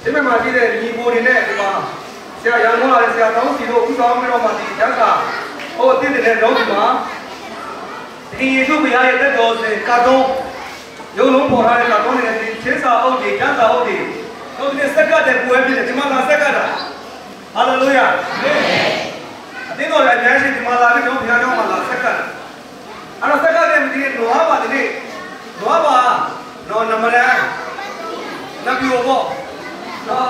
ဒီမှာကြည့်တဲ့ညီကိုတွေနဲ့ဒီမှာဆရာရန်ကုန်လာတဲ့ဆရာတောင်းစီတို့ဥဆောင်ပြီးတော့မှဒီကျန်းစာဟိုအစ်တဲ့တော့ဒီမှာဒီယေရှုဘုရားရဲ့တက်တော်စင်ကာတုံးရုံလုံးပေါ်ထားတဲ့ကာတုံးနဲ့ဒီချင်းစာအုပ်တွေကျန်းစာအုပ်တွေတို့ဒီစက်ကတဲ့ကိုယ်ပဲဖြစ်တယ်ဒီမှာလာစက်ကတာဟာလေလုယာအာမင်အတင်းတော်လည်းအများကြီးဒီမှာလာပြီးတော့ဘုရားကျောင်းမှာလာစက်ကတာအဲ့တော့စက်ကတဲ့ဒီလိုဟာပါဒီနေ့လိုပါနော်နမရနပြိုပေါ့နော်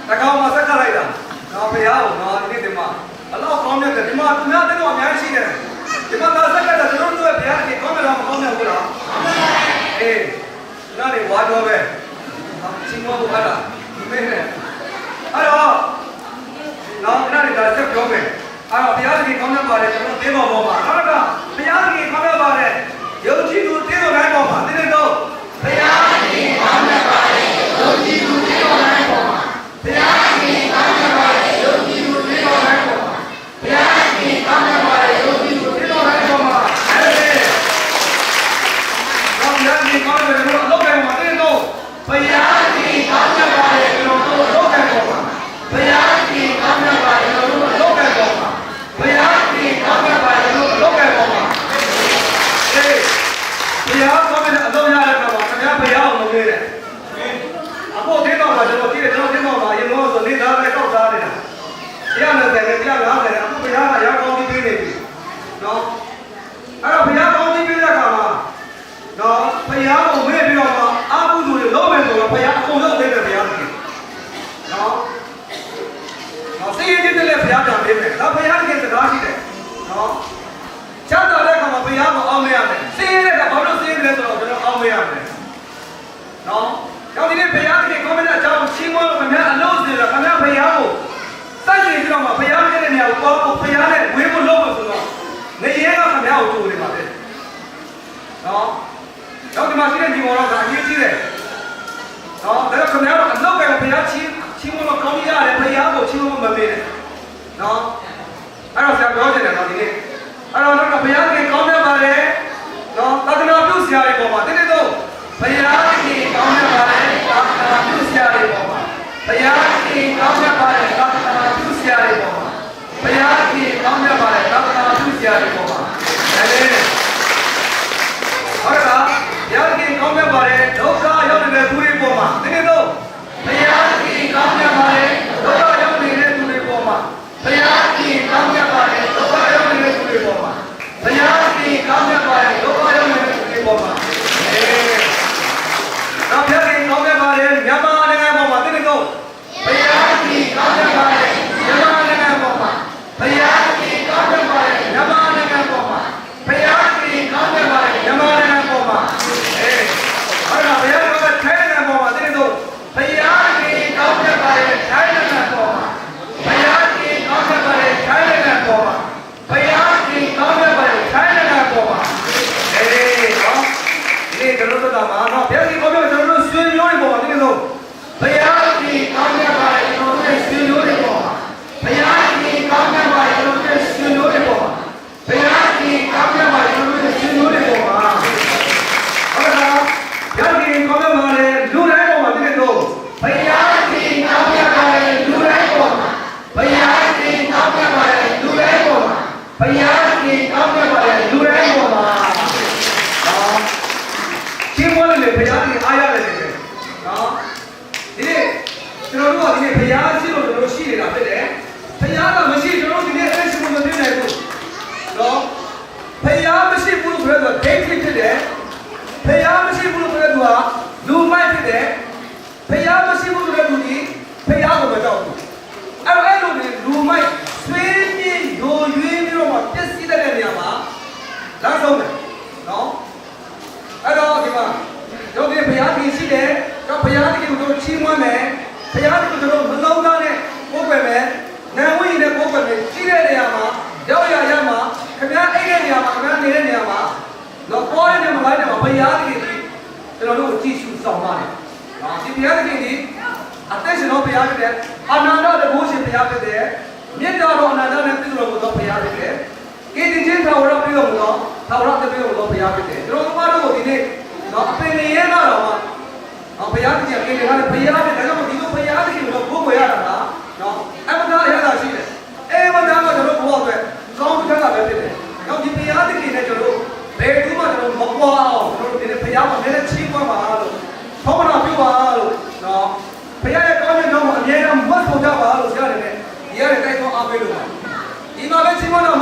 တကောင်မှာစက်ကလိုက်တာနော်ဘုရားကိုနော်ဒီနေ့ဒီမှာအလောက်ကောင်းတဲ့ဒီမှာသူများတဲ့တော့အများကြီးရှိတယ်ဒီမှာလာစက်ကတာတို့တို့ဘုရားကြီးကောင်းတယ်လားမကောင်းတယ်ဘူးလားအေးနားနေဝါတော့ပဲချင်းမောဘူးဟာလားဒီမဲ့နဲ့အဲ့တော့နော်နားနေတာဆက်ပြောမယ်အဲ့တော့ဘုရားကြီးကောင်းတယ်ပါတယ်ကျွန်တော်သိပေါ်မှာနောက်ကဘုရားကြီးကောင်းတယ်ပါတယ်ယုံကြည်သူသိတော်တိုင်းပေါ်မှာဒီနေ့တော့ဘုရားကြီးကောင်းတယ်ပါတယ်ယုံကြည်သူသိတော်တိုင်းပေါ်မှာဘုရားကြီးကောင်းတယ်ပါတယ်ယုံကြည်သူသိတော်တိုင်းပေါ်မှာဘုရားကြီးကောင်းတယ်ပါတယ်ယုံကြည်သူသိတော်တိုင်းပေါ်မှာအဲ့ဒီတော့ဘုရားကြီးကောင်းတယ်လို့လောက်တယ်မှာဒီနေ့တော့ဘုရားကြီးကောင်းတယ်ပါတယ်ကျွန်တော်တို့လောက်တယ်ပေါ်မှာဘုရားကြီးကောင်းတယ်ပါတယ်ကျွန်တော်တို့လောက်တယ်ပေါ်မှာဘုရားကြီးကောင်းတယ်ပါတယ်ကျွန်တော်တို့လောက်တယ်ပေါ်မှာအေးဘုရားကောင်းတဲ့အလုံးရတဲ့ကောင်ခင်ဗျားဘုရားကိုလုပ်နေတယ်အခုတင်းတော့ကျွန်တော်ကြည့်တယ်ကျွန်တော်တင်းတော့ပါရင်တော့ဆိုနေသားပဲတောက်သားနေတာ190နဲ့150နဲ့အခုဘုရားကရောက်ကောင်းပြီးနေပြီနော်အဲ့တော့ဘုရားကောင်းပြီးတဲ့အခါမှာနော်ဘုရားကိုမေ့ပြီးတော့မှအာဟုသူတွေလုံးမယ်ဆိုတော့ဘုရားအကုန်လုံးသိတယ်ဘုရားကြီးနော်နော်စိတ်ရည်တည်းလည်းဘုရားကြောင့်ပေးမယ်ဒါဘုရားကြီးစကားရှိတယ်နော်ချမ်းသာတဲ့အခါမှာဘုရားကိုအောင်းမရမယ်စိတ်ရတဲ့အခါဘာလို့စိတ်ရလဲဆိုတော့ကျွန်တော်အောင်းမရမယ်နော်ကြောင့်ဒီနေ့ဘုရားကြီးကောင်းတဲ့အကြောင်းချင်းမလို့ခင်ဗျာအလို့စီတော့ခင်ဗျာဘုရားကိုစိုက်ကြည့်ပြီးတော့မှဘုရားရဲ့နေရာကိုပေါ့ဘုရားနဲ့ဝေးဖို့လုပ်လို့ဆိုတော့နေရဲကခင်ဗျာကိုကြိုနေပါပဲနော်တော့ဒီမှာရှိတဲ့ဒီမော်တော့ဒါအရေးကြီးတယ်နော်ဒါတော့ခင်ဗျားတို့အလုပ်ပဲဘုရားချင်းမလို့ကောင်းရတယ်ဘုရားကိုချင်းမမမေ့နဲ့နော်အဲ့တော့ဆရာပြောချင်တယ်နော်ဒီနေ့အဲ့တော့တော့ဘုရားကြီးကောင်းရပါတယ်နော်သာသနာပြုဆရာတွေပေါ်မှာတင်းတင်းတော့ဘုရားကြီးကောင်းရပါတယ်သာသနာပြုဆရာတွေပေါ်မှာဘုရားကြီးကောင်းရပါတယ်သာသနာပြုဆရာတွေပေါ်မှာဘုရားကြီးကောင်းရပါတယ်သာသနာပြုဆရာတွေပေါ်မှာအဲ့ဒီဟုတ်လားဘုရားကြီးကောင်းရပါတယ်ဒုက္ခရောက်နေတဲ့သူတွေပေါ်မှာတင်းတင်းတော့ဘုရားကြီးကောင်းရပါတယ်ဒုက္ခရောက်နေတဲ့သူတွေပေါ်မှာဘုရားကြီးကောင်းရပါတယ်ဒုက္ခရောက်နေတဲ့သူတွေပေါ်မှာဘုရားကြီးကောင်းရပါတယ်ဒုက္ခရောက်နေတဲ့သူတွေပေါ်မှာတော့ဘုရားကြီးကောင်းရပါတယ်မြန်မာနိုင်ငံပေါ်မှာတင်းတော့ဘုရားကြီးကောင်းရပါတယ်မြန်မာနိုင်ငံပေါ်မှာဘုရားကြီးကောင်းရပါတယ်မြန်မာနိုင်ငံပေါ်မှာဘုရားကြီးကောင်းရပါတယ်မြန်မာနိုင်ငံပေါ်မှာအဲ့ဒါဘုရားကထိုင်းနိုင်ငံပေါ်မှာတင်းတော့ဘုရားကြီးကောင်းရပါတယ်ထိုင်းနိုင်ငံပေါ်မှာဘုရားကြီးကောင်းရပါတယ်ထိုင်းနိုင်ငံပေါ်မှာဘုရားကြီးကောင်းရပါတယ်ထိုင်းနိုင်ငံပေါ်မှာနော်ဒီကလို့တော့မှာနော်ဘုရားကြီးကောင်းရကျွန်တော်တို့ဆွေမျိုးတွေပေါ်မှာတင်းတော့ဘုရားကြီးကောင်းရပါတယ်ကျွန်တော်တို့ဆွေမျိုးတွေပေါ်မှာဘုရားကြီးကောင်းရပါတယ်ကျွန်တော်တို့ဆွေမျိုးတွေပေါ်မှာဘုရားကြီးကောင်းရပါတယ်ကျွန်တော်တို့ဆွေမျိုးတွေပေါ်မှာဟုတ်လားဘုရားကြီးကောင်းရပါတယ်လူတိုင်းပေါ်မှာတင်းတော့ဘုရားကြီးကောင်းရပါတယ်လူတိုင်းပေါ်မှာဘုရားကြီးကောင်းရပါတယ်လူတိုင်းပေါ်မှာဘုရားကြီးကောင်းရပါတယ်လူတိုင်းပေါ်မှာနော်ချင်းမလို့လေဘုရားကြီးအားရတယ်လေနော်ဒီနေ့ကျွန်တော်တို့ကဒီနေ့ဘုရားရှိလို့ကျွန်တော်ရှိနေတာဖြစ်တယ်ဘုရားကမရှိကျွန်တော်ဒီနေ့အဲ့ရှိလို့မသိနိုင်ဘူးနော်ဘုရားမရှိဘူးလို့ဆိုတော့ဒိတ်ဖြစ်တယ်ဘုရားမရှိဘူးလို့ဆိုတော့သူကလူမိုက်ဖြစ်တယ်ဘုရားမရှိဘူးဆိုတဲ့လူကြီးဘုရားကိုမကြောက်ဘူးအဲ့လိုလူမိုက်ဆွေးမြေ့ယိုယွင်းပြီးတော့မှပြည့်စည်တဲ့နေရာမှာလမ်းဆုံးတယ်နော်အဲ့တော့ဒီမှာတို့ဒီဘုရားကြီးရှိတယ်တော့ဘုရားကြီးကိုတို့ချီးမွမ်းမယ်ဘုရားကြီးကိုတို့မလုံးသားနဲ့ပို့ွယ်မယ်နာဝိနဲ့ပို့ွယ်မယ်ရှိတဲ့နေရာမှာရောက်ရမှာခင်ဗျားအိတ်တဲ့နေရာမှာခင်ဗျားနေတဲ့နေရာမှာတော့ပေါ်တဲ့နေရာမှာလိုက်တယ်မှာဘုရားကြီးကျွန်တော်တို့ကြည့်ရှုဆောင်ပါတယ်ဒီဘုရားကြီးဒီအသက်ရှင်တော်ဘုရားဖြစ်တယ်အနန္တတဘုရှင်ဘုရားဖြစ်တယ်မြတ်တော်အနန္တနဲ့ပြည့်စုံတော်ဘုရားဖြစ်တယ်ကိတိချင်းထာဝရပြည့်စုံတော်ထာဝရတပြည့်စုံတော်ဘုရားဖြစ်တယ်ကျွန်တော်တို့ကိုဒီနေ့တော့အပင်နေရတော့မှဘုရားကြီးကကိတိထားတယ်ဘုရားဖြစ်တယ်ဒါကြောင့်ဒီလိုဘုရားကြီး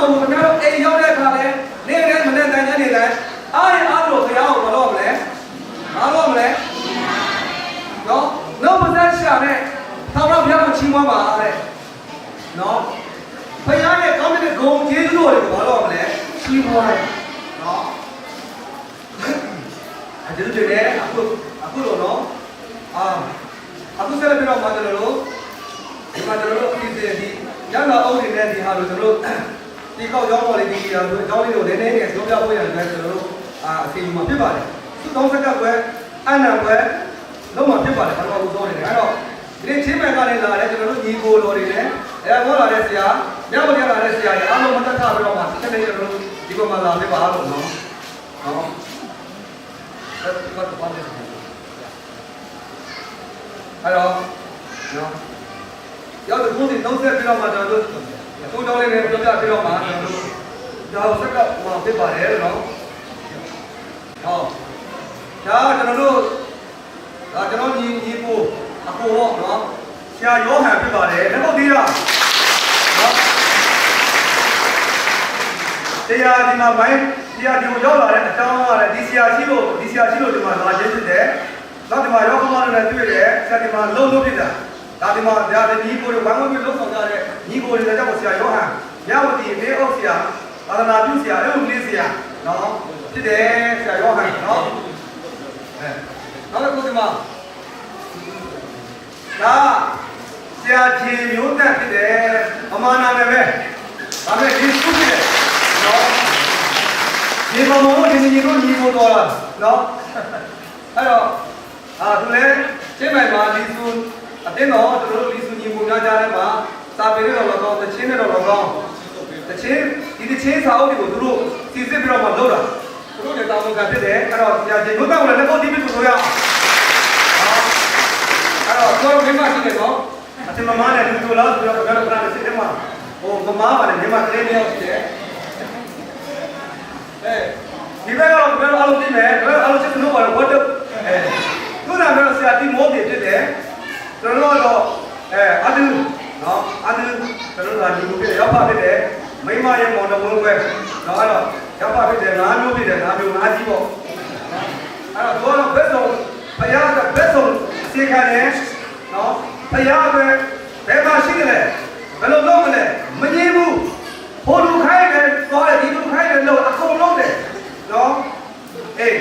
ဟုတ်ဘူးခင်ဗျားတို့အိမ်ရောက်တဲ့အခါလဲနေ့တိုင်းမနေ့တိုင်းညနေတိုင်းအားရအားလို့ဘုရားကိုမလို့မလဲမလို့မလဲနော်နှုတ်မဆက်ရှာနဲ့သာဝရဘုရားကိုချီးမွမ်းပါတဲ့နော်ဘုရားရဲ့ကောင်းတဲ့ဂုဏ်ကျေးဇူးတော်တွေကိုမလို့မလဲချီးမွမ်းနော်အဲ့ဒီလိုနဲ့အခုလို့နော်အခုဆက်လက်ပြီးတော့မှကျွန်တော်တို့ဒီမှာကျွန်တော်တို့အစီအစဉ်ဒီရန်တော်အုပ်တွေနဲ့ဒီဟာလို့ကျွန်တော်တို့ဒီကောက်ရောင်းတော်လေးဒီအကြောင်းလေးကိုနည်းနည်းနဲ့ပြောပြဖို့ရတယ်ကျွန်တော်တို့အစီအစဉ်မှာဖြစ်ပါတယ်သူတောင်းစက်ကပွဲအနံပွဲလုံးဝဖြစ်ပါတယ်ဘာလို့ပြောနေလဲအဲ့တော့ဒီနေ့ချင်းမဲ့ကနေလာတယ်ကျွန်တော်တို့ညီကိုတော်တွေနဲ့ဘောလာတဲ့ဆရာမြတ်ဗုဒ္ဓလာတဲ့ဆရာတွေအားလုံးမတက်ခပြီးတော့မှတစ်နေ့ကျွန်တော်တို့ဒီပေါ်မှာလာပြပါလို့နော်ဟုတ်အဲ့တော့နော်ရောက်တဲ့ဘုန်းကြီး30ပြီးတော့မှကျွန်တော်တို့ကိုတောင်းလေးနဲ့ပြောပြပြီးတော့မှကျွန်တော်တို့ဒါဆက်ကမှဖြစ်ပါတယ်လို့နော်ဟုတ်ဒါကျွန်တော်တို့ဒါကျွန်တော်ညီကိုအကိုပေါ့နော်ဆရာယောဟန်ဖြစ်ပါတယ်လက်ဟုတ်သေးလားနော်တရားဒီမှာမိုင်းတရားဒီကိုရောက်လာတဲ့အကြောင်းကလည်းဒီဆရာရှိလို့ဒီမှာလာခြင်းဖြစ်တယ်နောက်ဒီမှာရောက်ခမနဲ့တွေ့တယ်ဆရာဒီမှာလုံးလုံးဖြစ်တာဒါဒီမှာဒါညီကိုတွေဝမ်းဝမ်းပြီးလုံးဆောင်ကြတဲ့ညီကိုတွေလည်းကြောက်ဆရာယောဟန်မြဝတီမေအောက်ဆရာသာသနာပြုဆရာအဲ့လိုလေးဆရာနော်ဖြစ်တယ်ဆရာယောဟန်နော်နောက်တစ်ခုဒီမှာဒါဆရာဂျေမျိုးတက်ဖြစ်တယ်အမှန်နာမယ်ပဲဒါပေမဲ့ဒီစုဖြစ်တယ်နော်ဒီဘုံဘုံဒီညီကိုညီကိုတော်လားနော်အဲ့တော့သူလည်းချင်းမိုင်မှာလီဆူအတင်းတော့တို့လီဆူညီကိုများကြတဲ့မှာစာပေနဲ့တော့ကောင်းတချင်းနဲ့တော့ကောင်းတချင်းစာအုပ်တွေကိုတို့စီစစ်ပြီးတော့မှလုပ်တာတို့လည်းတောင်းပန်ဖြစ်တယ်အဲ့တော့ဆရာဂျေမျိုးတက်ကိုလည်းလက်ဖို့တီးပြီးဆိုရအောင်အဲ့တော့ကျွန်တော်မြန်မာရှိတယ်နော်အတင်မမနဲ့လူတို့လားဆိုတော့ကျွန်တော်ကလည်းစစ်တယ်မှာဟိုမမပါနဲ့မြန်မာကလေးမျိုးရှိတယ်ဒီဘက်ကတော့ကျွန်တော်အားလုံးသိမယ်ကျွန်တော်အားလုံးစစ်လို့ပါတော့ what သူနာမည်ဆရာတီမိုးပြဖြစ်တယ်ကျွန်တော်တော့အဒူနော်အဒူကျွန်တော်ကဒီလိုပြရောက်ပါဖြစ်တယ်မိမရဲ့မော်တော်ဘုံပဲနော်အဲ့တော့ရောက်ပါဖြစ်တယ်၅မျိုးဖြစ်တယ်၅မျိုး၅ကြီးပေါ့အဲ့တော့ဘယ်ဆုံးဘုရားကဘယ်ဆုံးစေခံတယ်နော်ဘုရားပဲဘယ်မှာရှိတယ်လဲဘယ်လိုလုပ်မလဲမငြင်းဘူးဟိုလူခိုင်းတယ်သွားတယ်ဒီလူခိုင်းတယ်လို့အကုန်လုံးတယ်နော်အေး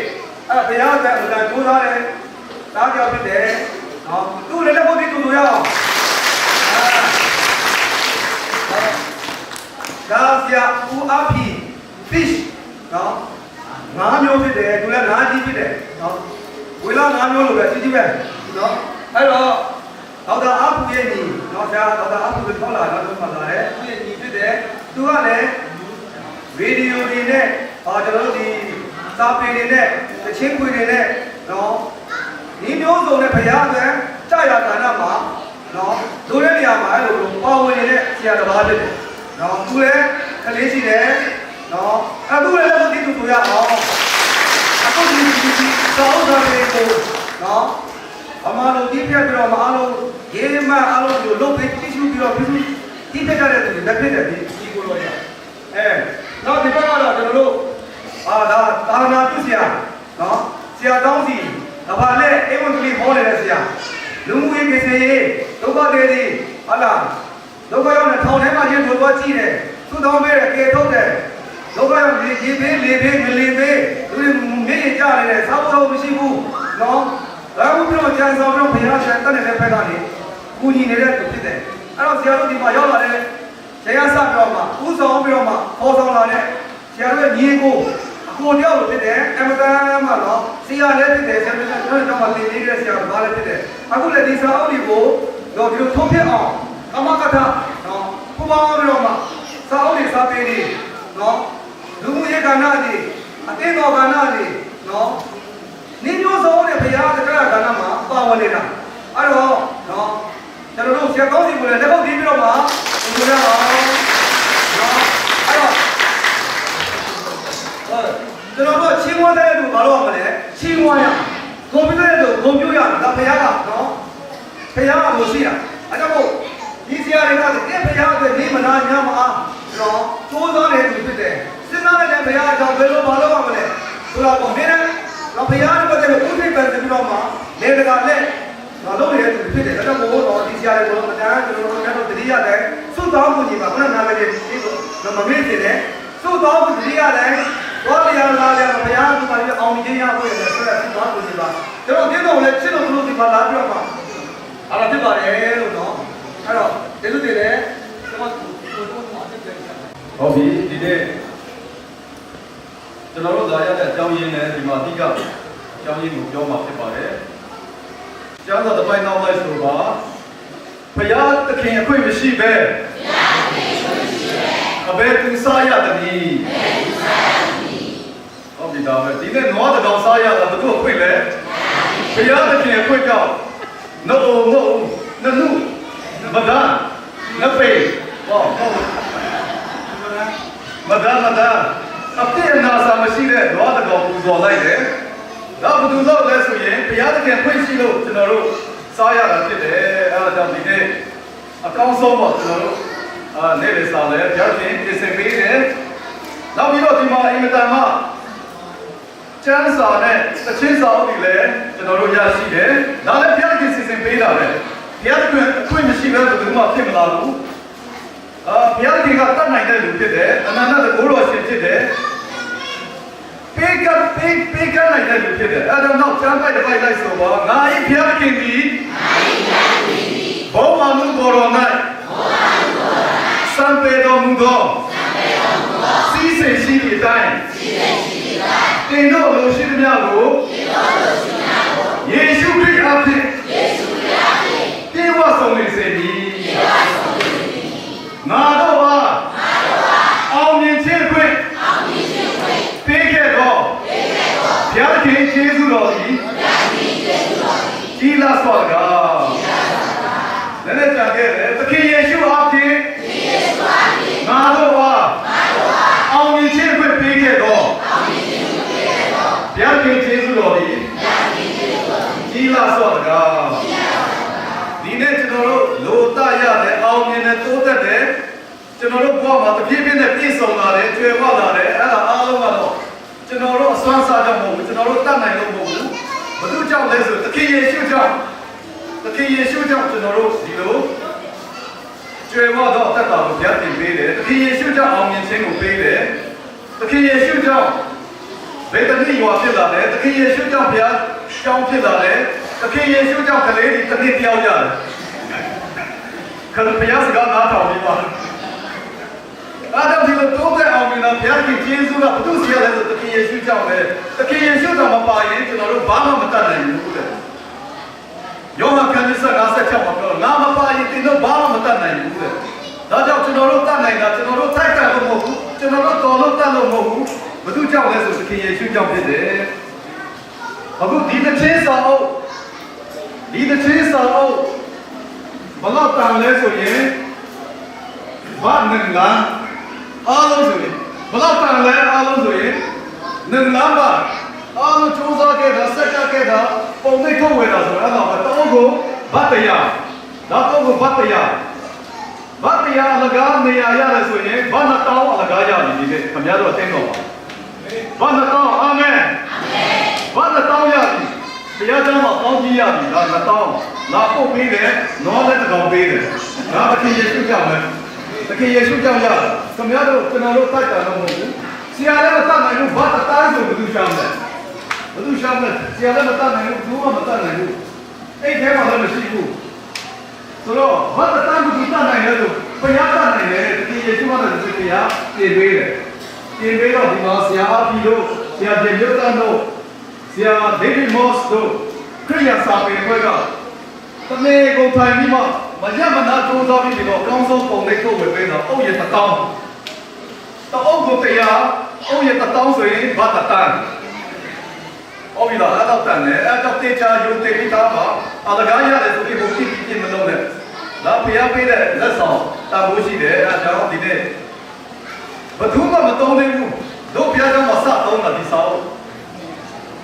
အဲ့ဘုရားကအမှန်ကြိုးစားတယ်သားကြောက်ဖြစ်တယ်နော်သူ့လည်းလက်ဖို့ပြီးသူ့လိုရအောင်ဒါဆရာဦးအဖီ fish နော်ငါးမျိုးဖြစ်တယ်သူလည်းငါးကြီးဖြစ်တယ်နော်ဝေလာငါးမျိုးလိုပဲကြီးကြီးပဲနော်အဲ့တော့ဒေါက်တာအဖူရဲ့ညီနော်ဆရာဒေါက်တာအဖူကိုထောက်လာတော့မှလာတယ်သူ့ရဲ့ညီဖြစ်တယ်သူကလည်းဗီဒီယိုတွေနဲ့ကျွန်တော်တို့ဒီစာပေတွေနဲ့တချင်းခွေတွေနဲ့နော်ဒီမျိုးစုံနဲ့ဘုရားကကြာရကာလမှာနော်တို့တဲ့နေရာမှာအဲ့လိုပါဝင်နေတဲ့ဆရာတစ်ပါးဖြစ်တယ်နော်သူလည်းကလေးရှိတယ်နော်အဲ့သူလည်းလက်သိသူဆိုရအောင်အခုဒီသောက်တာတွေကိုနော်အမှန်လို့ဒီပြပြီးတော့မအားလို့ရေးမအားလို့ဒီလုတ်ပြီးတိကျပြီးတော့ဒီပြကြတဲ့သူတွေလက်ဖြစ်တယ်ဒီကိုတော့ရနောက်ဒီဘက်ကတော့ကျွန်တော်တို့ဒါတာနာပြုဆရာနော်ဆရာတောင်းစီဒါပါလေအိမ်ဝင်ကလေးဟောနေတဲ့ဆရာလူမှုရေးကိစ္စရေးဒုက္ခတွေဒီဟုတ်လားဒုက္ခရောက်နေထောင်ထဲမှာချင်းတို့တော့ကြည့်တယ်သူ့တောင်းပေးတယ်ကေထုတ်တယ်ဒုက္ခရောက်ရေပေးလေပေးမလေပေးသူမြေကြီးကြနေတယ်စားဖို့မရှိဘူးနော်ဒါမှမဟုတ်ကျန်ဆောင်ပြီးဘုရားရှင်တက်နေတဲ့ဘက်ကနေကူညီနေတဲ့သူဖြစ်တယ်အဲ့တော့ဆရာတို့ဒီမှာရောက်လာတဲ့ဆရာစပြီးတော့မှဥဆောင်ပြီးတော့မှပေါ်ဆောင်လာတဲ့ဆရာတို့ရဲ့ညီကိုကိုတယောက်လိုဖြစ်တယ်အမတန်မှတော့ဆရာလည်းဖြစ်တယ်ဆရာတို့ကျွန်တော်မှသင်နေတဲ့ဆရာဘာလည်းဖြစ်တယ်အခုလည်းဒီစာအုပ်တွေကိုတော့ဒီလိုထုံးဖြစ်အောင်ကမကထနော်ပူပေါင်းပြီးတော့မှစာအုပ်တွေစာပေတွေနော်လူမှုရေးကဏ္ဍတွေအတင်းတော်ကဏ္ဍတွေနော်နေမျိုးစုံနဲ့ဘုရားသခင်ကဏ္ဍမှာပါဝင်နေတာအဲ့တော့နော်ကျွန်တော်တို့ဆရာကောင်းစီကိုလည်းလက်ခုပ်တီးပြီးတော့မှဒီလိုရအောင်နော်အဲ့တော့ကျွန်တော်တို့ချင်းဝတ်တဲ့လူဘာလို့ရမလဲချင်းဝတ်ရဂုံပြတဲ့လူဂုံပြရတာဘုရားကနော်ဘုရားကလို့ရှိတာအဲ့တော့ဒီဆရာတွေကတဲ့ဘုရားအတွက်နေမနာညမအား နော်သိုးစားတဲ့သူဖြစ်တယ်စဉ်းစားနေတဲ့ဘုရားအကြောင်းဘယ်လိုမလုပ်ရမလဲဆိုတော့ကိုနေတယ်နော်ဘုရားနဲ့ပတ်သက်လို့ဥပ္ပိပန်ပြီးတော့မှနေတကာနဲ့နော်လုပ်နေတဲ့သူဖြစ်တယ်ဒါကြောင့်ဘိုးတော်ဒီဆရာတွေကိုမတန်းကျွန်တော်တို့လည်းတတိယတဲ့သုတောင်းကိုကြီးပါခုနနာမည်လေးဒီကိုမမေ့နေတယ်သုတောင်းကိုတတိယတဲ့ဘောလျာလာတယ်ဘုရားကလည်းအောင်မြင်ရဖို့ရတယ်ဆိုတော့သုတောင်းကိုကြီးပါကျွန်တော်ဒီတော့လည်းချစ်လို့လို့ဒီမှာလာပြီးတော့မှအဲ့ဒါဖြစ်ပါတယ်လို့နော်အဲ့တော့ဒီလိုတည်းလေကျွန်တော်ဟုတ်ပြီဒီနေ့ကျွန်တော်တို့လာရတဲ့အကြောင်းရင်းနဲ့ဒီမှာအဓိကအကြောင်းရင်းကိုပြောမှာဖြစ်ပါတယ်။ကျောင်းတော်တစ်ပိုင်းနောက်လိုက်ဆိုပါဘုရားသခင်အခွင့်မရှိပဲအဘယ်သူစားရသနည်းဟုတ်ပြီဒါပဲဒီနေ့နွားတကောင်စားရတာဘယ်သူအခွင့်လဲဘုရားသခင်အခွင့်ကြောင့်နို့နနုမဒန်နပေဟောမဒန်အပြည့်အနာစာမရှိတဲ့နွားတကောင်ပူဇော်လိုက်တယ်ဒါဘယ်သူလို့လဲဆိုရင်ဘုရားသခင်ခွင့်ရှိလို့ကျွန်တော်တို့စားရတာဖြစ်တယ်အဲဒါကြောင့်ဒီနေ့အကောင်းဆုံးပေါ့ကျွန်တော်တို့နေ့လေစားလဲဘုရားရှင်ပြင်ဆင်ပေးတယ်နောက်ပြီးတော့ဒီမှာအင်မတန်မှကျမ်းစာနဲ့သချင်းစာအုပ်တွေလည်းကျွန်တော်တို့ရရှိတယ်ဒါလည်းဘုရားရှင်စီစဉ်ပေးတာပဲဘုရားသခင်အခွင့်မရှိဘဲဘယ်သူမှဖြစ်မလာဘူးဘုရားရှင်ကတတ်နိုင်တဲ့လူဖြစ်တယ်အနန္တတကိုးတော်ရှင်ဖြစ်တယ်ပေးကနိုင်တဲ့လူဖြစ်တယ်အဲဒါတော့ကျမ်းပိုက်တစ်ပိုက်လိုက်ဆိုပါငါ၏ဘုရားခင်သည်ဘောမနုဘောရ၌စံပေတော်မူသောစီးစိမ်ရှိသည့်အတိုင်းတင်တို့လိုရှိသမျှကိုယေရှုခရစ်အားဖြင့်ပြေဝဆုံးနေစေသည်ငါတို့ဟာအောင်မြင်ခြင်းခွင့်ပေးခဲ့တော့ဘုရားခင်ကျေးဇူးတော်သည်ကြီးလာစွာကလည်းကြံခဲ့တယ်သခင်ယေရှုအားဖြင့်ငါတို့ဟာအောင်မြင်ခြင်းခွင့်ပေးခဲ့တော့ဘုရားခင်ကျေးဇူးတော်သည်ကြီးလာစွာကဒီနေ့ကျွန်တော်တို့လိုတရတဲ့အောင်မြင်တဲ့တိုးတက်တဲ့ကျွန်တော်တို့ဘဝမှာတပြည့်ပြည့်နဲ့ပြည့်စုံလာတယ်ကျွယ်ဝလာတယ်အဲ့ဒါအားလုံးကတော့ကျွန်တော်တို့အစွမ်းစားကြောင့်မဟုတ်ဘူးကျွန်တော်တို့တတ်နိုင်လို့မဟုတ်ဘူးဘုသူကြောင့်လဲဆိုသခင်ယေရှုကြောင့်ကျွန်တော်တို့ဒီလိုကျွယ်ဝသောအသက်တာကိုဘုရားတင်ပေးတယ်သခင်ယေရှုကြောင့်အောင်မြင်ခြင်းကိုပေးတယ်သခင်ယေရှုကြောင့်ဘယ်တနည်းရွာဖြစ်လာတယ်သခင်ယေရှုကြောင့်ဘုရားကြောင်းဖြစ်လာတယ်သခင်ယေရှုကြောင့်ကလေးတွေတစ်နှစ်ပြောင်းရတယ်ခရစ်ဘုရားစကားနားထောင်ပြီးပါအားကြောင့်ဒီလိုတိုးတက်အောင်မြင်တာဘုရားခင်ကျေးဇူးကဘုသူစီရလဲဆိုသခင်ယေရှုကြောင့်ပဲသခင်ယေရှုတော်မပါရင်ကျွန်တော်တို့ဘာမှမတတ်နိုင်ဘူးတဲ့ယောဟန်ခန်းကြီး56မှာပြောငါမပါရင်သင်တို့ဘာမှမတတ်နိုင်ဘူးတဲ့ဒါကြောင့်ကျွန်တော်တို့တတ်နိုင်တာကျွန်တော်တို့ထိုက်တယ်လို့မဟုတ်ဘူးကျွန်တော်တို့တော်လို့တတ်လို့မဟုတ်ဘူးဘုသူကြောင့်လဲဆိုသခင်ယေရှုကြောင့်ဖြစ်တယ်အခုဒီတစ်ချင်းစာအုပ်ဘလောက်တန်လဲဆိုရင်ဘာနဲ့လားအားလုံးဆိုရင်ဘလောက်တန်လဲအားလုံးဆိုရင်နင်လာပါအားလုံးစူးစမ်းခဲ့တာစက်ကခဲ့တာပုံသိထုတ်ဝယ်တာဆိုတော့အဲ့ဒါတော့ကိုဘတ်တရားအလကားနေရရတယ်ဆိုရင်ဘာနဲ့တောင်းအလကားရပြီဒီနေ့ခင်ဗျားတို့အသိတော့ဘာနဲ့တောင်းအာမင်ဘာနဲ့တောင်းရပြီတရားကြောင့်တောင်းကြည့်ရပြီဒါနဲ့တောင်းလာပုတ်ပေးတယ်နောလည်းတကောင်ပေးတယ်ဒါအခင်ယေရှုကြောင့်ပဲသခင်ယေရှုကြောင့်ရခင်ဗျားတို့ကျွန်တော်တို့တတ်တာတော့မဟုတ်ဘူးဆရာလည်းမတတ်နိုင်ဘူးဘာတတ်တိုင်းဆိုဘယ်သူရှောင်းလဲဆရာလည်းမတတ်နိုင်ဘူးဘူးမှမတတ်နိုင်ဘူးအဲ့ထဲမှာလည်းမရှိဘူးဆိုတော့ဘာတတ်တိုင်းကိုတတ်နိုင်လဲဆိုဘုရားတတ်နိုင်တယ်သခင်ယေရှုကလည်းဒီဘုရားပြင်ပေးတယ်ပြင်ပေးတော့ဒီမှာဆရာအဖီတို့ဆရာကျေမျိုးတန်တို့ဆရာဒေးဗစ်မော့စ်တို့ခရိယာစာပေဘက်ကတနေ့ကိုထိုင်ပြီးမှမရမနာကြိုးစားပြီးတော့အကောင်းဆုံးပုံလေးထုတ်ဝေပေးတော့အုပ်ရ1000တောင်းတအုပ်ကိုတရားအုပ်ရ1000ဆိုရင်ဘာတတန်အုပ်ရတော့တန်တယ်အဲ့တော့တေချာယုံတေပြီးသားပါအလကားရတယ်ဆိုပြီးဘုရားပြည့်မလို့နဲ့လာဖျားပေးတဲ့လက်ဆောင်တာဖို့ရှိတယ်အဲ့ဒါကြောင့်ဒီနေ့ဘယ်သူမှမတုံးသေးဘူးတို့ဘုရားကြောင့်မစတုံးတာဒီစာအုပ်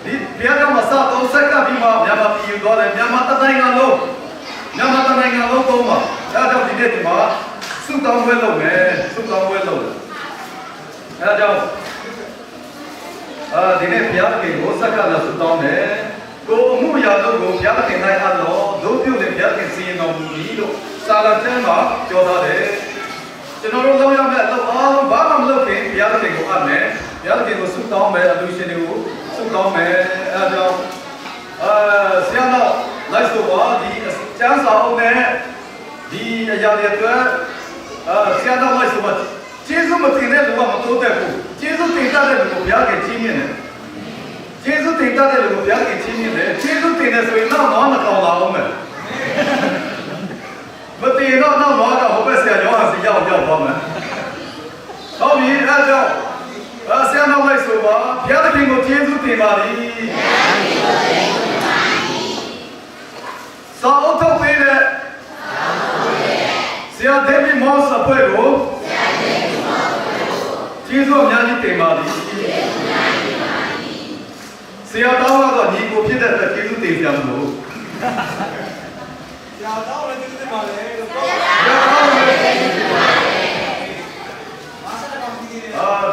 ဒီဘုရားကြောင့်မစတုံးဆက်ကပြီးမှမြန်မာပြည်ယူသွားတယ်မြန်မာတိုင်းကလုံးသုံးပါဒါကြောင့်ဒီနေ့ဒီမှာစ ဆုတောင်းပွဲလုပ်မယ်ဆုတောင်းပွဲလုပ်တယ်အဲဒါကြောင့်ဒီနေ့ဘုရားခင်ကိုစက္ကန့်နဲ့ဆုတောင်းတယ်ကိုအမှုရာတို့ကိုဘုရားခင်နိုင်အပ်တော်တို့ပြုတဲ့ဘုရားခင်စီရင်တော်မူပြီးလို့စာလကျမ်းမှာပြောထားတယ်ကျွန်တော်တို့လုပ်ရမယ့်အလုပ်အားလုံးဘာမှမလုပ်ခင်ဘုရားခင်ကိုအပ်မယ်ဘုရားခင်ကိုဆုတောင်းမယ်အလူရှင်တွေကိုဆုတောင်းမယ်အဲဒါကြောင့်ဆရာတော်လိုက်ဆိုပါဒီကျမ်းစာအုပ်နဲ့ဒီအရာတွေအတွက်ဆရာတော်လိုက်ဆိုပါကျေးဇူးမတင်တဲ့လူကမတိုးတက်ဘူးကျေးဇူးတင်တတ်တဲ့လူကိုဘုရားခင်ကြီးမြင့်တယ်ကျေးဇူးတင်တတ်တဲ့လူကိုဘုရားခင်ကြီးမြင့်တယ်ကျေးဇူးတင်တယ်ဆိုရင်တော့မကောင်းလာအောင်မယ်မတင်တော့တော့ဟိုဘက်ဆရာကျောင်းဟာစီရောက်သွားမယ်ဟုတ်ပြီအဲဒါကြောင့်ဆရာတော်လိုက်ဆိုပါဘုရားခင်ကိုကျေးဇူးတင်ပါသည်စာအုပ်ထုတ်ပေးတဲ့ဆရာဒေးဗစ်မော့စ်အဖွဲ့ကိုကျေးဇူးအများကြီးတင်ပါသည်ဆရာတော်ကတော့ညီကိုဖြစ်တဲ့အတွက်ကျေးဇူးတင်ကြမလို့ဆရာတော်လည်းကျေးဇူးတင်ပါလေလို့ပြော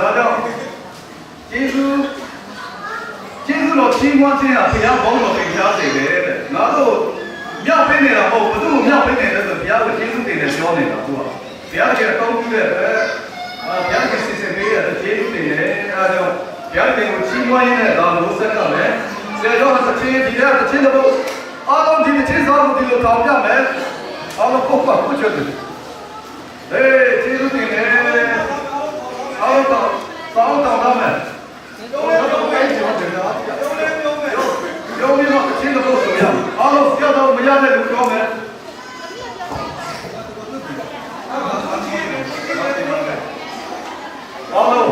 ဒါကြောင့်ကျေးဇူးတော်ချင်းမွန်းခြင်းဟာဘုရားဘောင်းတော်ကိုကြားစေတယ်တဲ့ငါတို့မြောက်ပေးနေတာမဟုတ်ဘူးသူ့ကိုမြောက်ပေးနေတယ်ဆိုဘုရားကိုကျေးဇူးတင်တယ်ပြောနေတာသူကဘုရားကတောင်းပြီးတဲ့ဘုရားကစစ်စစ်ပေးတဲ့ကျေးဇူးတင်တယ်အဲဒါကြောင့်ဘုရားကိုချင်းမွန်းရင်းနဲ့ဒါလို့ဆက်ကလည်းဆရာတော်ကချင်းဒီတဲ့ချင်းတော့အားလုံးဒီချင်းစားလို့ဒီလိုတောင်းပြမယ်အားလုံးပုတ်ပတ်ပုတ်ချတယ်ကျေးဇူးတင်တယ်အားလုံးတောင်းတော့မယ်ရုံးပြီးတော့ချင်းတော့ဆိုရအောင်လို့ပြောတော့မရတဲ့လူပြောမယ်အောင်လို့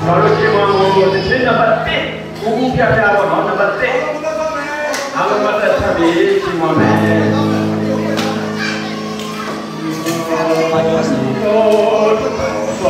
ဘာလို့ဒီမှာဘုရားတစ်ချက်နံပါတ်1ဘူးပြပြတော့နံပါတ်1အားလုံးမသက်သက်ပြီးဒီမှာမယ်ဆ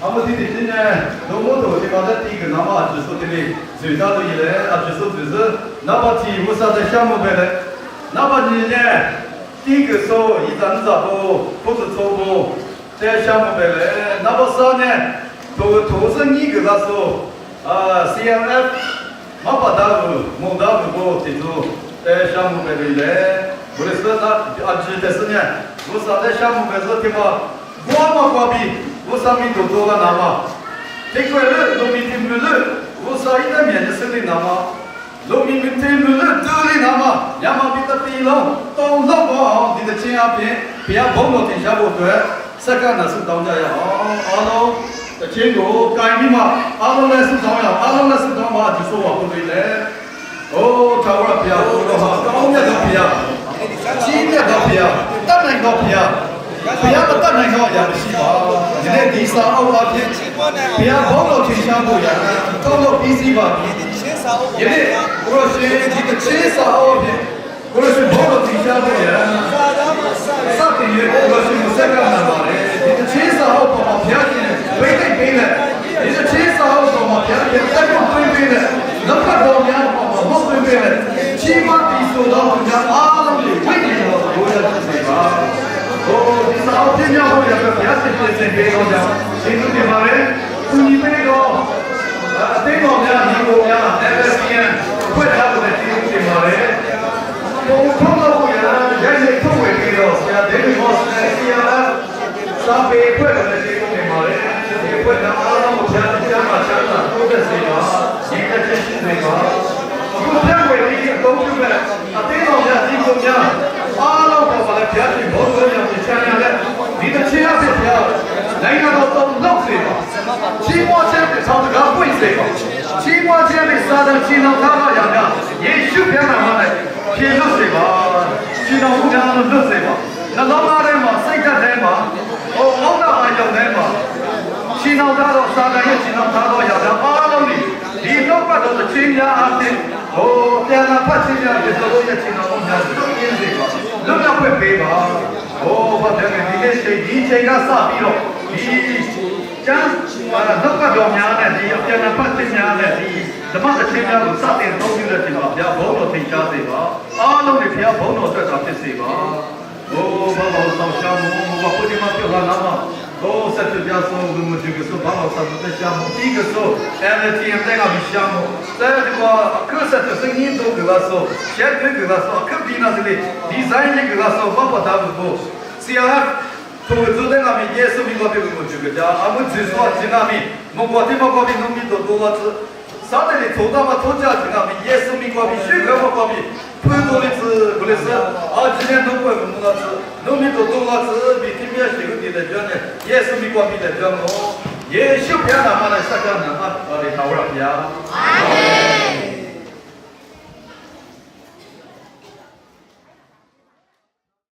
아무天的今年，农牧头的嘛，在第一个那么指数的哩，最大的一类指数就是那么题目上的项目呗嘞，那么你呢，第一个说一张杂布或者错布，这项目呗嘞，那么啥呢，都是你给他说CMF， 马巴达布、莫达布提出这项目呗嘞，不是说那指的是呢，我啥的项目呗是什么？我比。我上面都做了那么，这块儿农民听不了，我上一代面就是的那么，农民听不了，都的那么，要么比他低了，当老板你的钱啊别帮我停下不对，这个那是当家呀，钱多该你嘛，阿龙那是当呀，阿龙那是当嘛，就说我不对嘞，他说别多了哈，当家都别，今年都别，当年都别。不要不单单靠也不行吧，现在第三欧啊天，不要光到天下不一样，光到必须吧，因为我是这个介绍欧天，我是光到天下不一样，啥天也我是不是干那嘛的，这个介绍欧不嘛偏见，背对背的，这个介绍欧不嘛偏见，再不对背的，能看到人不嘛不对背的，起码比说到人家阿龙的位置上有点是吧？第三天要我也不要去这边个讲，这个地方嘞，你这个这个呢，你我呀，那个边快差不多这个地方嘞，我看到过呀，人家都会给到，像这个模式呢，像上北快的这个地方嘞，这个快的阿拉木家嘛，都在这个，现在这是这个，我两位的都是呗，这个呢，这个呢，阿拉木把它变成模式样。你的钱要不要？人家都弄谁吧？起码钱得朝这个贵谁吧？起码钱得啥的，起码他那样的，也许别那么的，骗了谁吧？起码我家能弄谁吧？那老大人嘛，谁家人嘛？老大还有人嘛？起码他到啥的也起码他到样的，阿龙的，你老板都是亲家阿弟，别那怕亲家，有时候也起码我家是骗谁吧？人家会背吧？我这个你这个傻逼咯，你讲那个表面的，你要讲那不正面的，你怎么个正面有啥点都有的地方，不要帮我添加对吧？阿龙的不要帮我再找些对吧？把我上项目，我不得嘛表达那么，这就叫说我们这个说把我上的项目，第一个说，MTM 这个项目，在这个可是就是你都给他说，先给他说，可比那这里，design 给他说，我不打不。CRF 投资在那边也是美国的我这个家，我们只说在那边，我国的美国的农民都多少次，上那里投到嘛投家在那边也是美国的，许多美国的，很多的是不是今年都过很多次，农民都多少次比这边这个地的讲呢，也是美国的讲也许别那么的啥个那么的讨论呀。